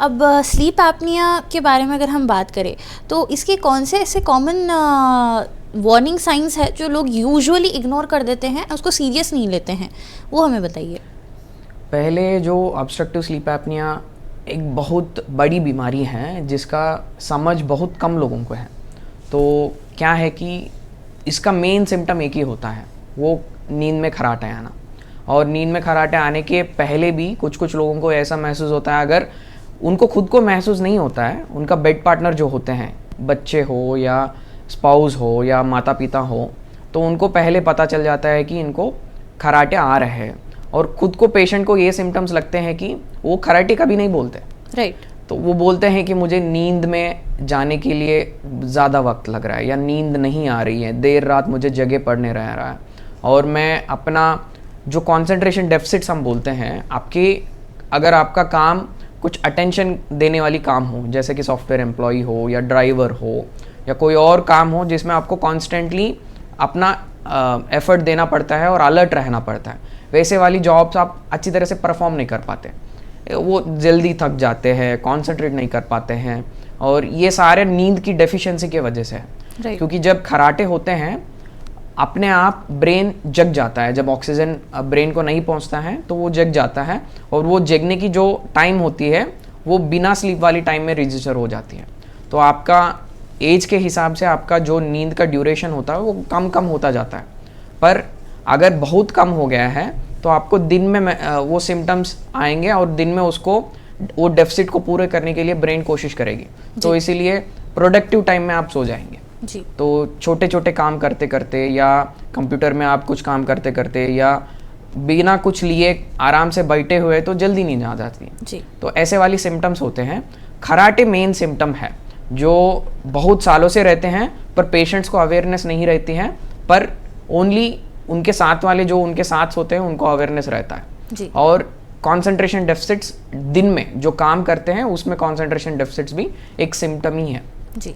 अब sleep apnoea के बारे में अगर हम बात करें तो इसके कौन से ऐसे कॉमन वार्निंग साइंस है जो लोग यूजुअली इग्नोर कर देते हैं, उसको सीरियस नहीं लेते हैं, वो हमें बताइए। पहले जो ऑब्स्ट्रक्टिव स्लीप एपनिया एक बहुत बड़ी बीमारी है जिसका समझ बहुत कम लोगों को है। तो क्या है कि इसका मेन सिम्टम एक ही होता है, वो नींद में खर्राटे आना। और नींद में खर्राटे आने के पहले भी कुछ कुछ लोगों को ऐसा महसूस होता है, अगर उनको खुद को महसूस नहीं होता है, उनका बेड पार्टनर जो होते हैं, बच्चे हो या स्पाउस हो या माता पिता हो, तो उनको पहले पता चल जाता है कि इनको खर्राटे आ रहे हैं। और खुद को पेशेंट को ये सिम्टम्स लगते हैं कि वो खर्राटे कभी नहीं बोलते, राइट। तो वो बोलते हैं कि मुझे नींद में जाने के लिए ज़्यादा वक्त लग रहा है या नींद नहीं आ रही है, देर रात मुझे जगह पड़ने रह रहा है। और मैं अपना जो कंसंट्रेशन डेफिसिट्स हम बोलते हैं, अगर आपका काम कुछ अटेंशन देने वाली काम हो, जैसे कि सॉफ्टवेयर एम्प्लॉय हो या ड्राइवर हो या कोई और काम हो जिसमें आपको कॉन्स्टेंटली अपना एफर्ट देना पड़ता है और अलर्ट रहना पड़ता है, वैसे वाली जॉब्स आप अच्छी तरह से परफॉर्म नहीं कर पाते, वो जल्दी थक जाते हैं, कॉन्सेंट्रेट नहीं कर पाते हैं। और ये सारे नींद की डेफिशिएंसी की वजह से है। क्योंकि जब खर्राटे होते हैं अपने आप ब्रेन जग जाता है, जब ऑक्सीजन ब्रेन को नहीं पहुंचता है तो वो जग जाता है, और वो जगने की जो टाइम होती है वो बिना स्लीप वाली टाइम में रजिस्टर हो जाती है। तो आपका एज के हिसाब से आपका जो नींद का ड्यूरेशन होता है वो कम कम होता जाता है। पर अगर बहुत कम हो गया है तो आपको दिन में वो सिम्टम्स आएंगे और दिन में वो डेफिसिट को पूरे करने के लिए ब्रेन कोशिश करेगी। तो इसीलिए प्रोडक्टिव टाइम में आप सो जाएंगे जी। तो छोटे छोटे काम करते करते या कंप्यूटर में आप कुछ काम करते करते या बिना कुछ लिए आराम से बैठे हुए तो जल्दी नींद आ जाती है जी। तो ऐसे वाली सिम्टम्स होते हैं। खर्राटे मेन सिम्टम है जो बहुत सालों से रहते हैं, पर पेशेंट्स को अवेयरनेस नहीं रहती है, पर ओनली उनके साथ वाले जो उनके साथ होते हैं उनको अवेयरनेस रहता है जी। और कॉन्सेंट्रेशन डेफिसिट्स दिन में जो काम करते हैं उसमें कॉन्सेंट्रेशन डेफिसिट्स भी एक सिम्टम ही है। जी।